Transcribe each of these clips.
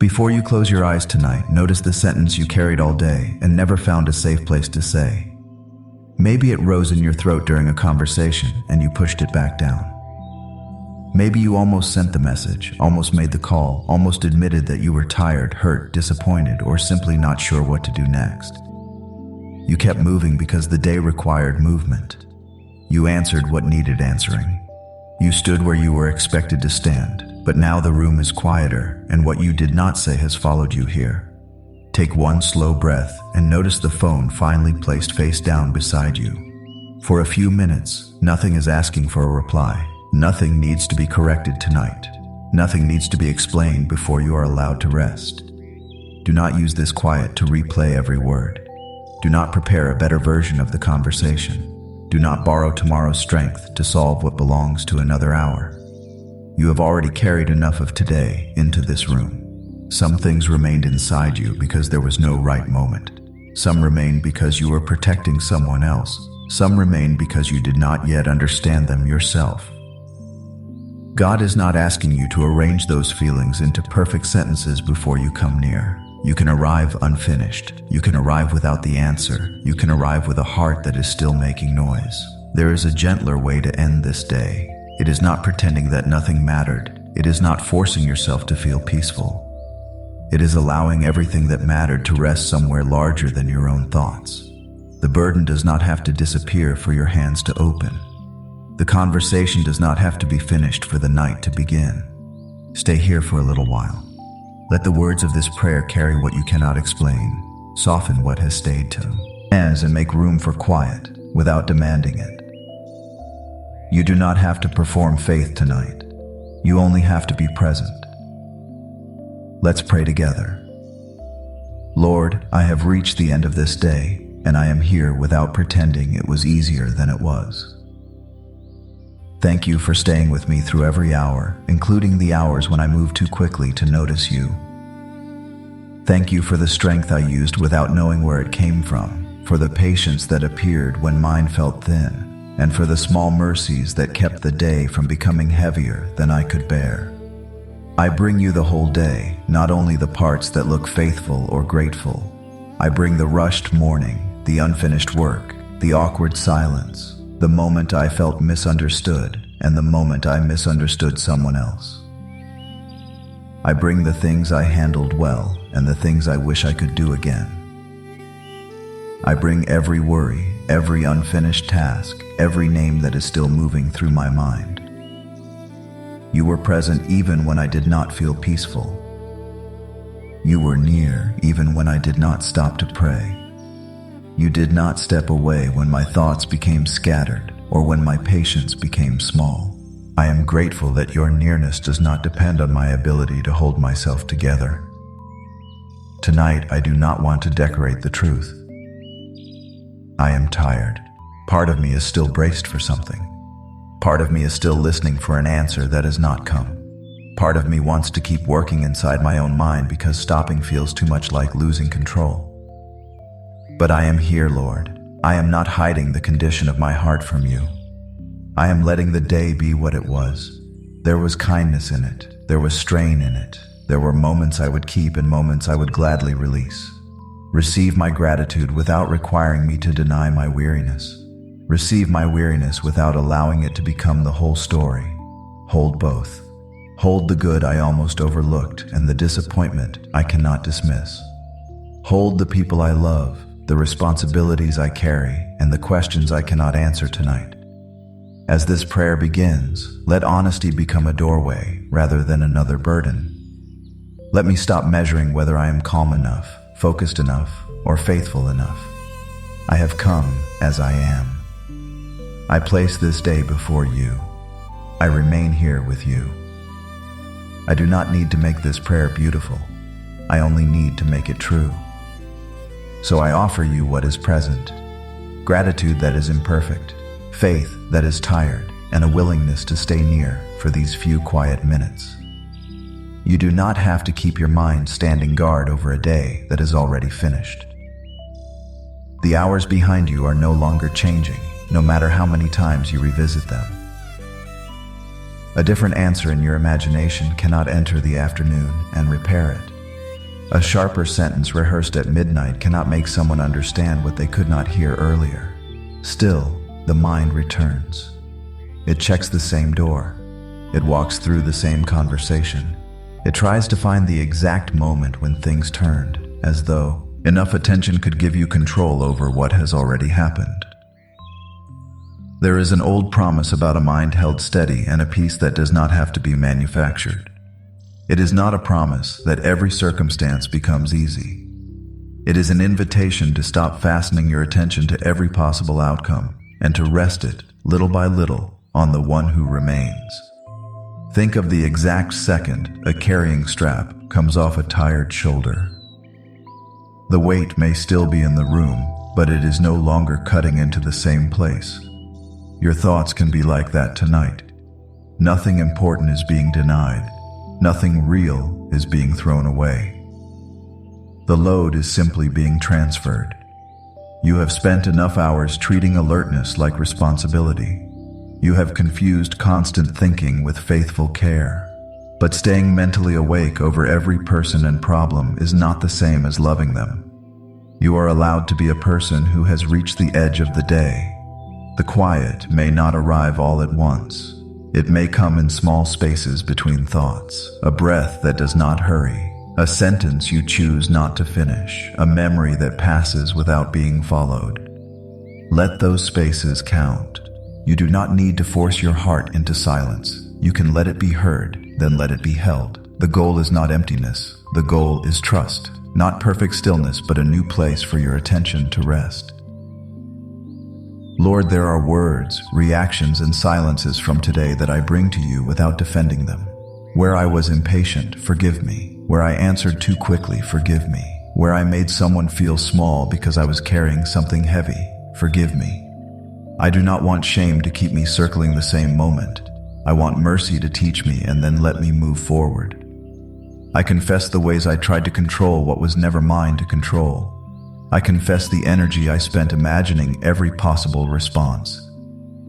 Before you close your eyes tonight, notice the sentence you carried all day and never found a safe place to say. Maybe it rose in your throat during a conversation and you pushed it back down. Maybe you almost sent the message, almost made the call, almost admitted that you were tired, hurt, disappointed, or simply not sure what to do next. You kept moving because the day required movement. You answered what needed answering. You stood where you were expected to stand, but now the room is quieter, and what you did not say has followed you here. Take one slow breath and notice the phone finally placed face down beside you. For a few minutes, nothing is asking for a reply. Nothing needs to be corrected tonight. Nothing needs to be explained before you are allowed to rest. Do not use this quiet to replay every word. Do not prepare a better version of the conversation. Do not borrow tomorrow's strength to solve what belongs to another hour. You have already carried enough of today into this room. Some things remained inside you because there was no right moment. Some remained because you were protecting someone else. Some remained because you did not yet understand them yourself. God is not asking you to arrange those feelings into perfect sentences before you come near. You can arrive unfinished. You can arrive without the answer. You can arrive with a heart that is still making noise. There is a gentler way to end this day. It is not pretending that nothing mattered. It is not forcing yourself to feel peaceful. It is allowing everything that mattered to rest somewhere larger than your own thoughts. The burden does not have to disappear for your hands to open. The conversation does not have to be finished for the night to begin. Stay here for a little while. Let the words of this prayer carry what you cannot explain, soften what has stayed to, and make room for quiet without demanding it. You do not have to perform faith tonight. You only have to be present. Let's pray together. Lord, I have reached the end of this day, and I am here without pretending it was easier than it was. Thank you for staying with me through every hour, including the hours when I moved too quickly to notice you. Thank you for the strength I used without knowing where it came from, for the patience that appeared when mine felt thin, and for the small mercies that kept the day from becoming heavier than I could bear. I bring you the whole day, not only the parts that look faithful or grateful. I bring the rushed morning, the unfinished work, the awkward silence, the moment I felt misunderstood, and the moment I misunderstood someone else. I bring the things I handled well and the things I wish I could do again. I bring every worry, every unfinished task, every name that is still moving through my mind. You were present even when I did not feel peaceful. You were near even when I did not stop to pray. You did not step away when my thoughts became scattered or when my patience became small. I am grateful that your nearness does not depend on my ability to hold myself together. Tonight, I do not want to decorate the truth. I am tired. Part of me is still braced for something. Part of me is still listening for an answer that has not come. Part of me wants to keep working inside my own mind because stopping feels too much like losing control. But I am here, Lord. I am not hiding the condition of my heart from you. I am letting the day be what it was. There was kindness in it. There was strain in it. There were moments I would keep and moments I would gladly release. Receive my gratitude without requiring me to deny my weariness. Receive my weariness without allowing it to become the whole story. Hold both. Hold the good I almost overlooked and the disappointment I cannot dismiss. Hold the people I love, the responsibilities I carry, and the questions I cannot answer tonight. As this prayer begins, let honesty become a doorway rather than another burden. Let me stop measuring whether I am calm enough, focused enough, or faithful enough. I have come as I am. I place this day before you. I remain here with you. I do not need to make this prayer beautiful. I only need to make it true. So I offer you what is present, gratitude that is imperfect, faith that is tired, and a willingness to stay near for these few quiet minutes. You do not have to keep your mind standing guard over a day that is already finished. The hours behind you are no longer changing, no matter how many times you revisit them. A different answer in your imagination cannot enter the afternoon and repair it. A sharper sentence rehearsed at midnight cannot make someone understand what they could not hear earlier. Still, the mind returns. It checks the same door. It walks through the same conversation. It tries to find the exact moment when things turned, as though enough attention could give you control over what has already happened. There is an old promise about a mind held steady and a peace that does not have to be manufactured. It is not a promise that every circumstance becomes easy. It is an invitation to stop fastening your attention to every possible outcome and to rest it, little by little, on the one who remains. Think of the exact second a carrying strap comes off a tired shoulder. The weight may still be in the room, but it is no longer cutting into the same place. Your thoughts can be like that tonight. Nothing important is being denied. Nothing real is being thrown away. The load is simply being transferred. You have spent enough hours treating alertness like responsibility. You have confused constant thinking with faithful care. But staying mentally awake over every person and problem is not the same as loving them. You are allowed to be a person who has reached the edge of the day. The quiet may not arrive all at once. It may come in small spaces between thoughts, a breath that does not hurry, a sentence you choose not to finish, a memory that passes without being followed. Let those spaces count. You do not need to force your heart into silence. You can let it be heard, then let it be held. The goal is not emptiness. The goal is trust. Not perfect stillness, but a new place for your attention to rest. Lord, there are words, reactions, and silences from today that I bring to you without defending them. Where I was impatient, forgive me. Where I answered too quickly, forgive me. Where I made someone feel small because I was carrying something heavy, forgive me. I do not want shame to keep me circling the same moment. I want mercy to teach me and then let me move forward. I confess the ways I tried to control what was never mine to control. I confess the energy I spent imagining every possible response.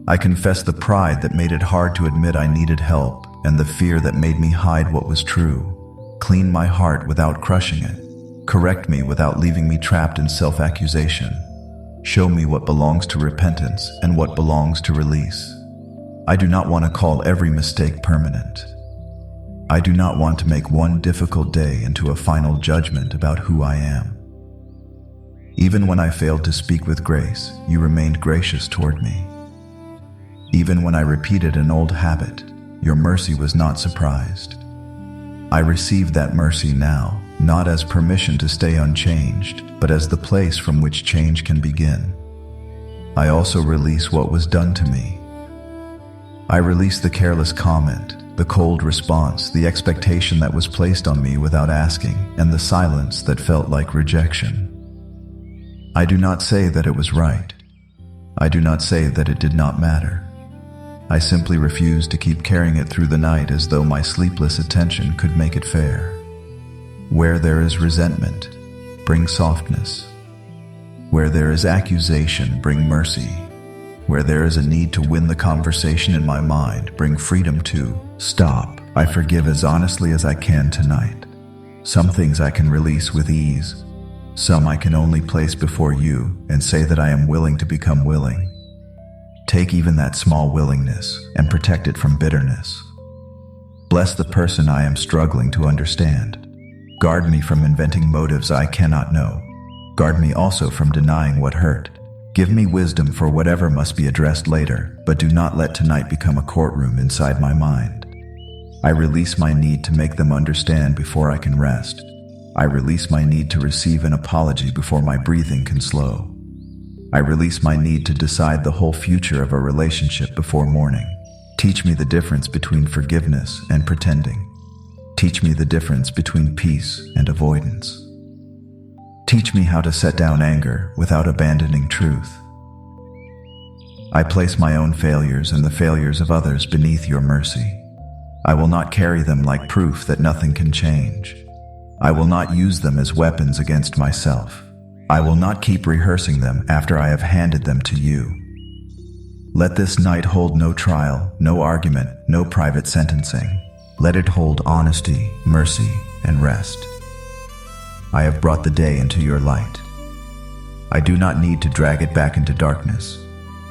I confess the pride that made it hard to admit I needed help and the fear that made me hide what was true. Clean my heart without crushing it. Correct me without leaving me trapped in self-accusation. Show me what belongs to repentance and what belongs to release. I do not want to call every mistake permanent. I do not want to make one difficult day into a final judgment about who I am. Even when I failed to speak with grace, you remained gracious toward me. Even when I repeated an old habit, your mercy was not surprised. I receive that mercy now, not as permission to stay unchanged, but as the place from which change can begin. I also release what was done to me. I release the careless comment, the cold response, the expectation that was placed on me without asking, and the silence that felt like rejection. I do not say that it was right. I do not say that it did not matter. I simply refuse to keep carrying it through the night as though my sleepless attention could make it fair. Where there is resentment, bring softness. Where there is accusation, bring mercy. Where there is a need to win the conversation in my mind, bring freedom to stop. I forgive as honestly as I can tonight. Some things I can release with ease. Some I can only place before you and say that I am willing to become willing. Take even that small willingness and protect it from bitterness. Bless the person I am struggling to understand. Guard me from inventing motives I cannot know. Guard me also from denying what hurt. Give me wisdom for whatever must be addressed later, but do not let tonight become a courtroom inside my mind. I release my need to make them understand before I can rest. I release my need to receive an apology before my breathing can slow. I release my need to decide the whole future of a relationship before morning. Teach me the difference between forgiveness and pretending. Teach me the difference between peace and avoidance. Teach me how to set down anger without abandoning truth. I place my own failures and the failures of others beneath your mercy. I will not carry them like proof that nothing can change. I will not use them as weapons against myself. I will not keep rehearsing them after I have handed them to you. Let this night hold no trial, no argument, no private sentencing. Let it hold honesty, mercy, and rest. I have brought the day into your light. I do not need to drag it back into darkness.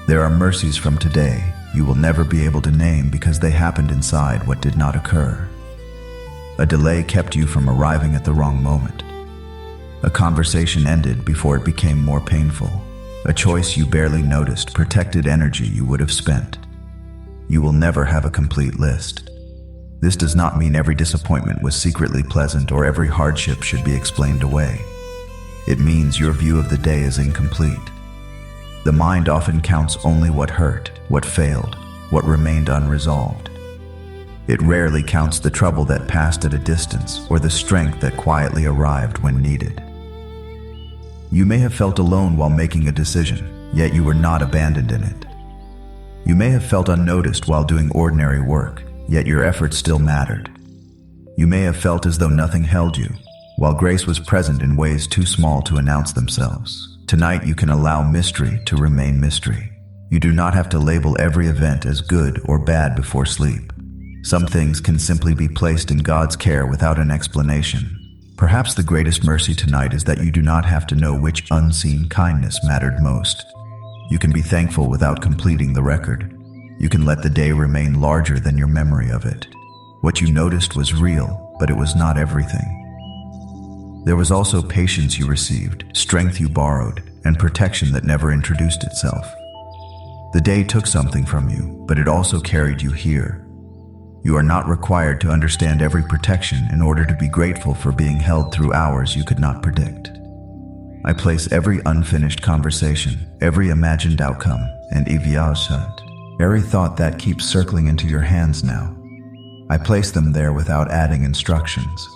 There are mercies from today you will never be able to name because they happened inside what did not occur. A delay kept you from arriving at the wrong moment. A conversation ended before it became more painful. A choice you barely noticed protected energy you would have spent. You will never have a complete list. This does not mean every disappointment was secretly pleasant or every hardship should be explained away. It means your view of the day is incomplete. The mind often counts only what hurt, what failed, what remained unresolved. It rarely counts the trouble that passed at a distance or the strength that quietly arrived when needed. You may have felt alone while making a decision, yet you were not abandoned in it. You may have felt unnoticed while doing ordinary work, yet your efforts still mattered. You may have felt as though nothing held you, while grace was present in ways too small to announce themselves. Tonight you can allow mystery to remain mystery. You do not have to label every event as good or bad before sleep. Some things can simply be placed in God's care without an explanation. Perhaps the greatest mercy tonight is that you do not have to know which unseen kindness mattered most. You can be thankful without completing the record. You can let the day remain larger than your memory of it. What you noticed was real, but it was not everything. There was also patience you received, strength you borrowed, and protection that never introduced itself. The day took something from you, but it also carried you here. You are not required to understand every protection in order to be grateful for being held through hours you could not predict. I place every unfinished conversation, every imagined outcome, and every thought that keeps circling into your hands now. I place them there without adding instructions.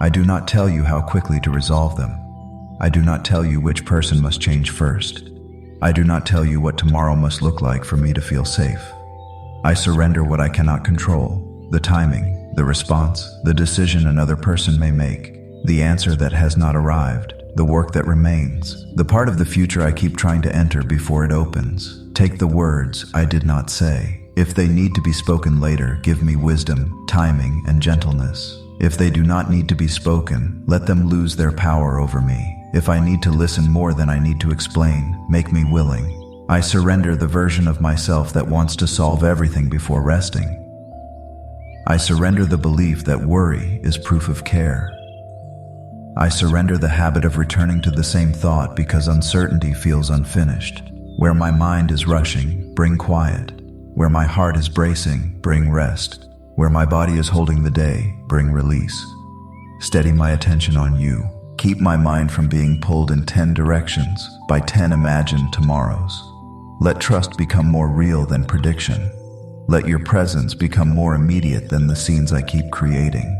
I do not tell you how quickly to resolve them. I do not tell you which person must change first. I do not tell you what tomorrow must look like for me to feel safe. I surrender what I cannot control, the timing, the response, the decision another person may make, the answer that has not arrived, the work that remains, the part of the future I keep trying to enter before it opens. Take the words I did not say. If they need to be spoken later, give me wisdom, timing, and gentleness. If they do not need to be spoken, let them lose their power over me. If I need to listen more than I need to explain, make me willing. I surrender the version of myself that wants to solve everything before resting. I surrender the belief that worry is proof of care. I surrender the habit of returning to the same thought because uncertainty feels unfinished. Where my mind is rushing, bring quiet. Where my heart is bracing, bring rest. Where my body is holding the day, bring release. Steady my attention on you. Keep my mind from being pulled in 10 directions by 10 imagined tomorrows. Let trust become more real than prediction. Let your presence become more immediate than the scenes I keep creating.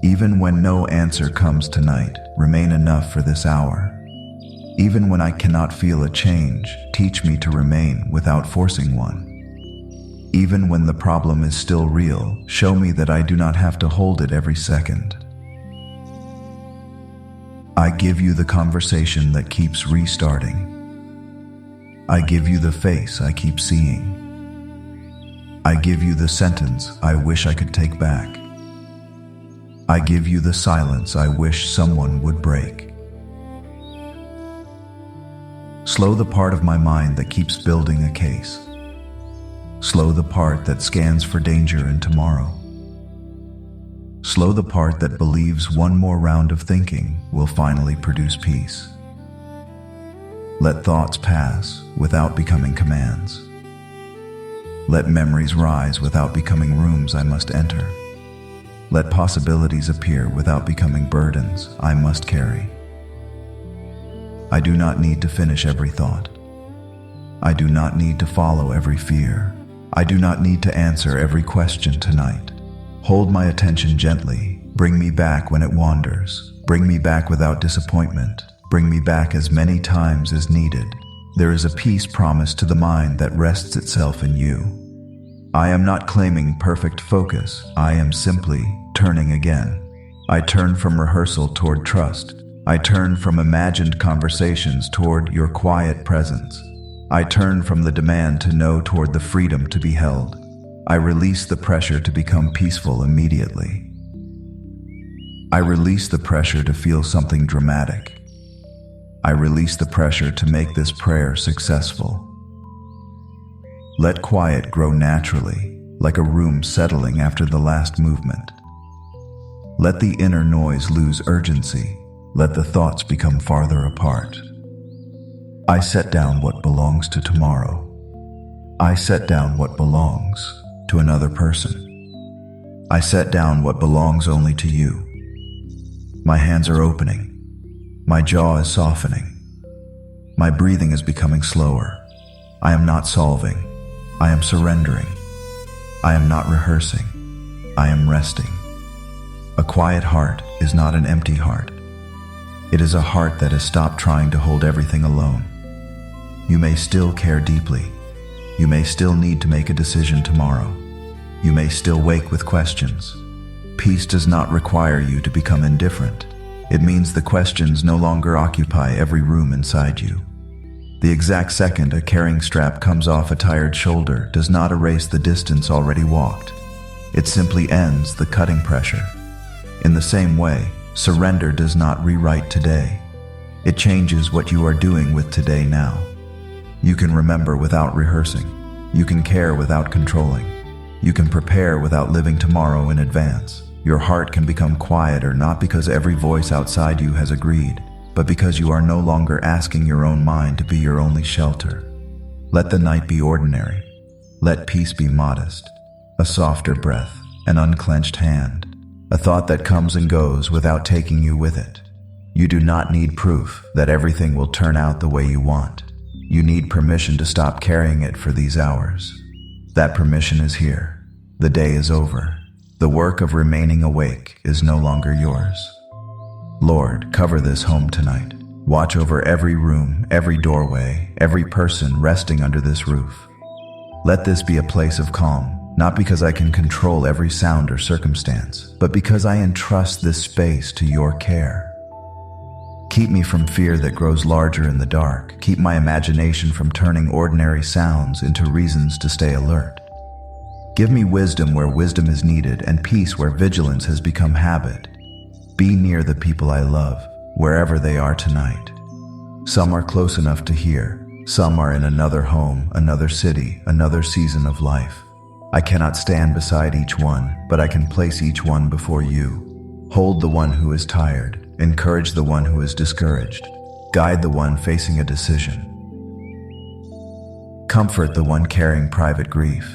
Even when no answer comes tonight, remain enough for this hour. Even when I cannot feel a change, teach me to remain without forcing one. Even when the problem is still real, show me that I do not have to hold it every second. I give you the conversation that keeps restarting. I give you the face I keep seeing. I give you the sentence I wish I could take back. I give you the silence I wish someone would break. Slow the part of my mind that keeps building a case. Slow the part that scans for danger in tomorrow. Slow the part that believes one more round of thinking will finally produce peace. Let thoughts pass without becoming commands. Let memories rise without becoming rooms I must enter. Let possibilities appear without becoming burdens I must carry. I do not need to finish every thought. I do not need to follow every fear. I do not need to answer every question tonight. Hold my attention gently. Bring me back when it wanders. Bring me back without disappointment. Bring me back as many times as needed. There is a peace promised to the mind that rests itself in you. I am not claiming perfect focus. I am simply turning again. I turn from rehearsal toward trust. I turn from imagined conversations toward your quiet presence. I turn from the demand to know toward the freedom to be held. I release the pressure to become peaceful immediately. I release the pressure to feel something dramatic. I release the pressure to make this prayer successful. Let quiet grow naturally, like a room settling after the last movement. Let the inner noise lose urgency. Let the thoughts become farther apart. I set down what belongs to tomorrow. I set down what belongs to another person. I set down what belongs only to you. My hands are opening. My jaw is softening. My breathing is becoming slower. I am not solving. I am surrendering. I am not rehearsing. I am resting. A quiet heart is not an empty heart. It is a heart that has stopped trying to hold everything alone. You may still care deeply. You may still need to make a decision tomorrow. You may still wake with questions. Peace does not require you to become indifferent. It means the questions no longer occupy every room inside you. The exact second a carrying strap comes off a tired shoulder does not erase the distance already walked. It simply ends the cutting pressure. In the same way, surrender does not rewrite today. It changes what you are doing with today now. You can remember without rehearsing. You can care without controlling. You can prepare without living tomorrow in advance. Your heart can become quieter not because every voice outside you has agreed, but because you are no longer asking your own mind to be your only shelter. Let the night be ordinary. Let peace be modest. A softer breath, an unclenched hand, a thought that comes and goes without taking you with it. You do not need proof that everything will turn out the way you want. You need permission to stop carrying it for these hours. That permission is here. The day is over. The work of remaining awake is no longer yours. Lord, cover this home tonight. Watch over every room, every doorway, every person resting under this roof. Let this be a place of calm, not because I can control every sound or circumstance, but because I entrust this space to your care. Keep me from fear that grows larger in the dark. Keep my imagination from turning ordinary sounds into reasons to stay alert. Give me wisdom where wisdom is needed and peace where vigilance has become habit. Be near the people I love, wherever they are tonight. Some are close enough to hear. Some are in another home, another city, another season of life. I cannot stand beside each one, but I can place each one before you. Hold the one who is tired. Encourage the one who is discouraged. Guide the one facing a decision. Comfort the one carrying private grief.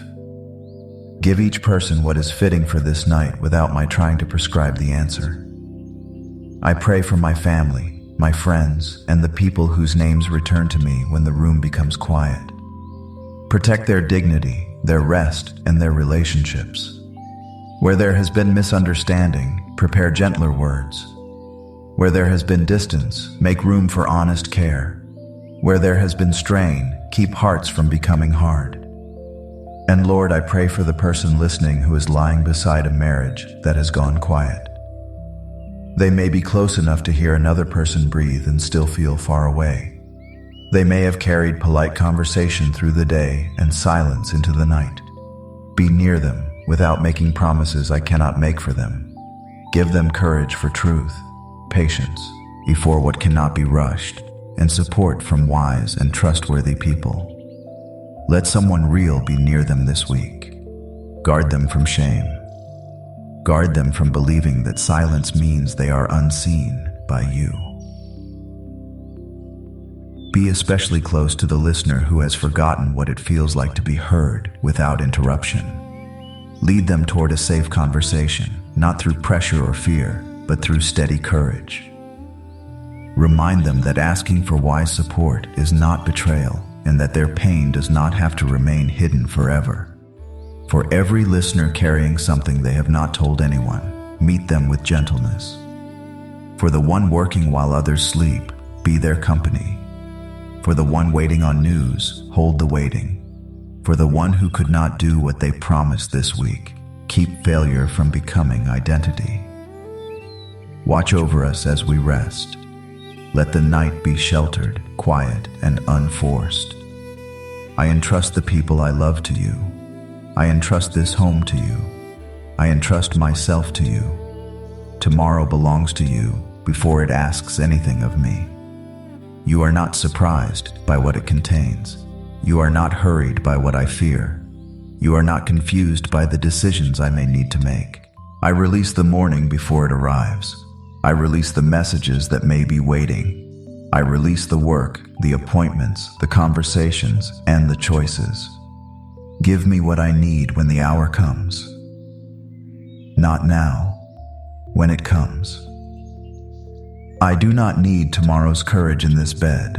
Give each person what is fitting for this night without my trying to prescribe the answer. I pray for my family, my friends, and the people whose names return to me when the room becomes quiet. Protect their dignity, their rest, and their relationships. Where there has been misunderstanding, prepare gentler words. Where there has been distance, make room for honest care. Where there has been strain, keep hearts from becoming hard. And Lord, I pray for the person listening who is lying beside a marriage that has gone quiet. They may be close enough to hear another person breathe and still feel far away. They may have carried polite conversation through the day and silence into the night. Be near them without making promises I cannot make for them. Give them courage for truth, patience before what cannot be rushed, and support from wise and trustworthy people. Let someone real be near them this week. Guard them from shame. Guard them from believing that silence means they are unseen by you. Be especially close to the listener who has forgotten what it feels like to be heard without interruption. Lead them toward a safe conversation, not through pressure or fear, but through steady courage. Remind them that asking for wise support is not betrayal, and that their pain does not have to remain hidden forever. For every listener carrying something they have not told anyone, meet them with gentleness. For the one working while others sleep, be their company. For the one waiting on news, hold the waiting. For the one who could not do what they promised this week, keep failure from becoming identity. Watch over us as we rest. Let the night be sheltered, quiet, and unforced. I entrust the people I love to you. I entrust this home to you. I entrust myself to you. Tomorrow belongs to you before it asks anything of me. You are not surprised by what it contains. You are not hurried by what I fear. You are not confused by the decisions I may need to make. I release the morning before it arrives. I release the messages that may be waiting. I release the work, the appointments, the conversations, and the choices. Give me what I need when the hour comes. Not now, when it comes. I do not need tomorrow's courage in this bed.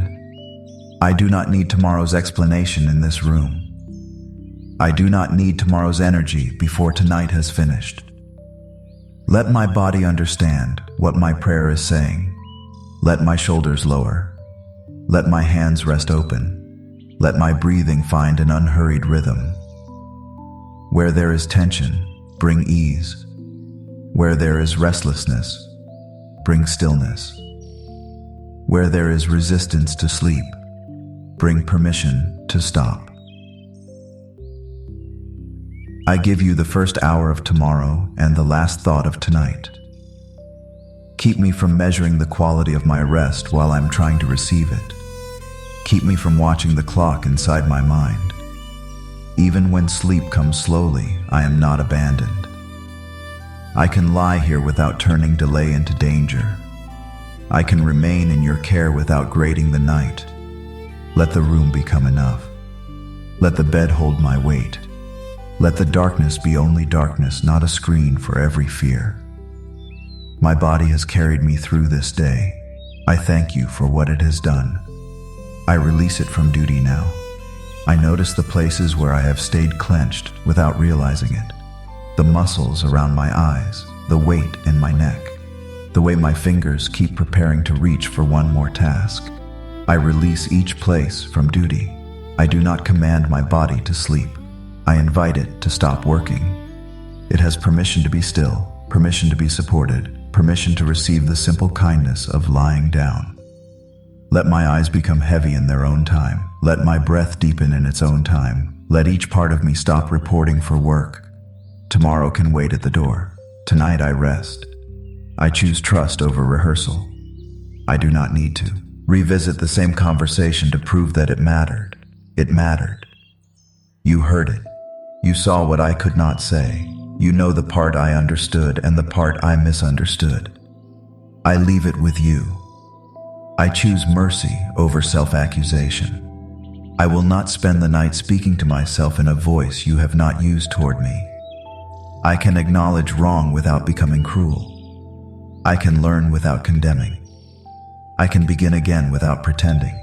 I do not need tomorrow's explanation in this room. I do not need tomorrow's energy before tonight has finished. Let my body understand what my prayer is saying. Let my shoulders lower. Let my hands rest open. Let my breathing find an unhurried rhythm. Where there is tension, bring ease. Where there is restlessness, bring stillness. Where there is resistance to sleep, bring permission to stop. I give you the first hour of tomorrow and the last thought of tonight. Keep me from measuring the quality of my rest while I'm trying to receive it. Keep me from watching the clock inside my mind. Even when sleep comes slowly, I am not abandoned. I can lie here without turning delay into danger. I can remain in your care without grading the night. Let the room become enough. Let the bed hold my weight. Let the darkness be only darkness, not a screen for every fear. My body has carried me through this day. I thank you for what it has done. I release it from duty now. I notice the places where I have stayed clenched without realizing it. The muscles around my eyes, the weight in my neck, the way my fingers keep preparing to reach for one more task. I release each place from duty. I do not command my body to sleep. I invite it to stop working. It has permission to be still, permission to be supported, permission to receive the simple kindness of lying down. Let my eyes become heavy in their own time. Let my breath deepen in its own time. Let each part of me stop reporting for work. Tomorrow can wait at the door. Tonight I rest. I choose trust over rehearsal. I do not need to revisit the same conversation to prove that it mattered. It mattered. You heard it. You saw what I could not say. You know the part I understood and the part I misunderstood. I leave it with you. I choose mercy over self-accusation. I will not spend the night speaking to myself in a voice you have not used toward me. I can acknowledge wrong without becoming cruel. I can learn without condemning. I can begin again without pretending.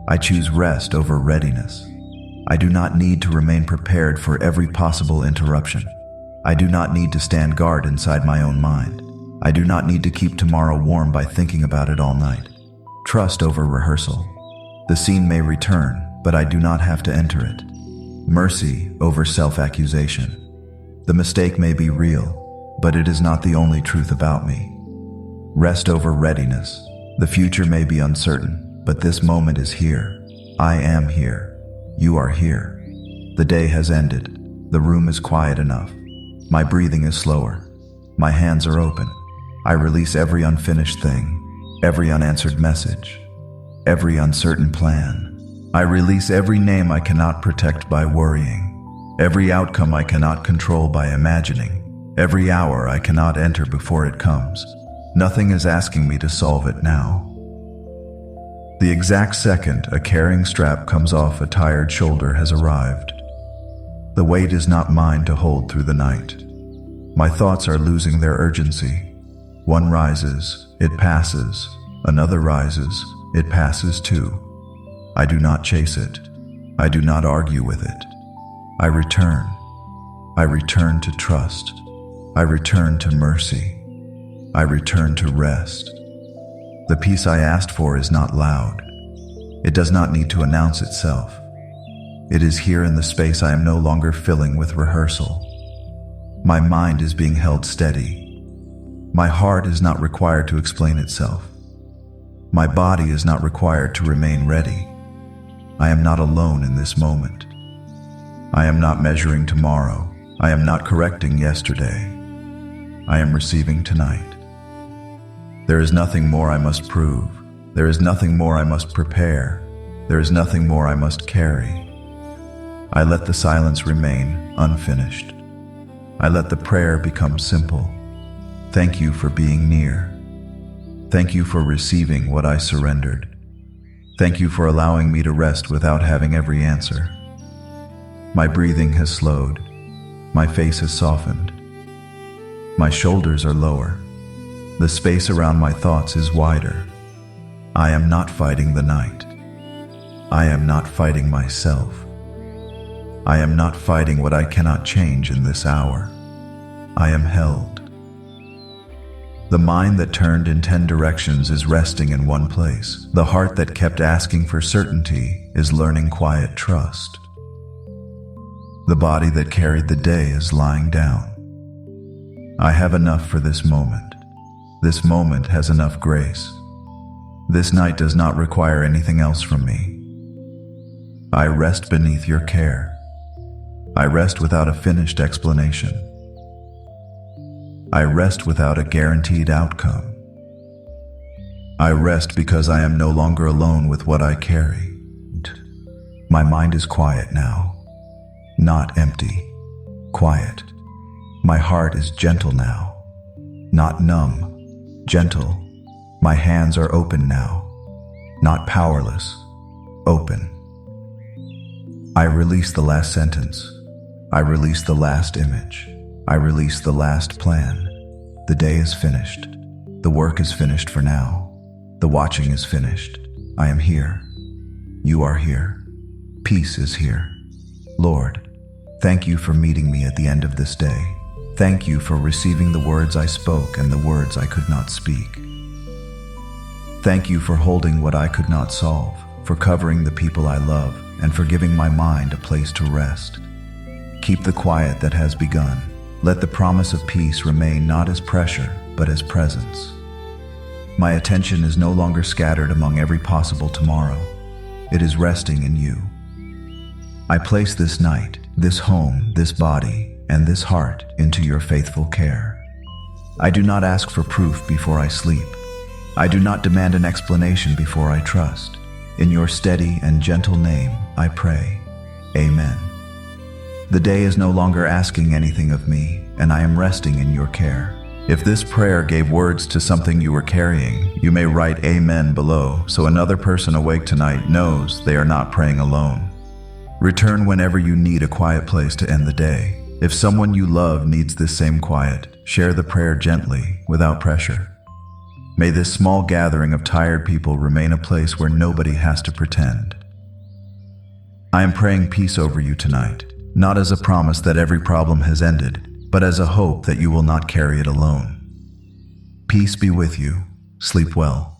I choose rest over readiness. I do not need to remain prepared for every possible interruption. I do not need to stand guard inside my own mind. I do not need to keep tomorrow warm by thinking about it all night. Trust over rehearsal. The scene may return, but I do not have to enter it. Mercy over self-accusation. The mistake may be real, but it is not the only truth about me. Rest over readiness. The future may be uncertain, but this moment is here. I am here. You are here. The day has ended. The room is quiet enough. My breathing is slower. My hands are open. I release every unfinished thing, every unanswered message, every uncertain plan. I release every name I cannot protect by worrying, every outcome I cannot control by imagining, every hour I cannot enter before it comes. Nothing is asking me to solve it now. The exact second a carrying strap comes off a tired shoulder has arrived. The weight is not mine to hold through the night. My thoughts are losing their urgency. One rises, it passes. Another rises, it passes too. I do not chase it. I do not argue with it. I return. I return to trust. I return to mercy. I return to rest. The peace I asked for is not loud. It does not need to announce itself. It is here in the space I am no longer filling with rehearsal. My mind is being held steady. My heart is not required to explain itself. My body is not required to remain ready. I am not alone in this moment. I am not measuring tomorrow. I am not correcting yesterday. I am receiving tonight. There is nothing more I must prove. There is nothing more I must prepare. There is nothing more I must carry. I let the silence remain unfinished. I let the prayer become simple. Thank you for being near. Thank you for receiving what I surrendered. Thank you for allowing me to rest without having every answer. My breathing has slowed. My face has softened. My shoulders are lower. The space around my thoughts is wider. I am not fighting the night. I am not fighting myself. I am not fighting what I cannot change in this hour. I am held. The mind that turned in 10 directions is resting in one place. The heart that kept asking for certainty is learning quiet trust. The body that carried the day is lying down. I have enough for this moment. This moment has enough grace. This night does not require anything else from me. I rest beneath your care. I rest without a finished explanation. I rest without a guaranteed outcome. I rest because I am no longer alone with what I carry. My mind is quiet now, not empty, quiet. My heart is gentle now, not numb, gentle. My hands are open now, not powerless, open. I release the last sentence. I release the last image. I release the last plan. The day is finished. The work is finished for now. The watching is finished. I am here. You are here. Peace is here. Lord, thank you for meeting me at the end of this day. Thank you for receiving the words I spoke and the words I could not speak. Thank you for holding what I could not solve, for covering the people I love, and for giving my mind a place to rest. Keep the quiet that has begun. Let the promise of peace remain not as pressure, but as presence. My attention is no longer scattered among every possible tomorrow. It is resting in you. I place this night, this home, this body, and this heart into your faithful care. I do not ask for proof before I sleep. I do not demand an explanation before I trust. In your steady and gentle name, I pray. Amen. The day is no longer asking anything of me, and I am resting in your care. If this prayer gave words to something you were carrying, you may write Amen below so another person awake tonight knows they are not praying alone. Return whenever you need a quiet place to end the day. If someone you love needs this same quiet, share the prayer gently, without pressure. May this small gathering of tired people remain a place where nobody has to pretend. I am praying peace over you tonight. Not as a promise that every problem has ended, but as a hope that you will not carry it alone. Peace be with you. Sleep well.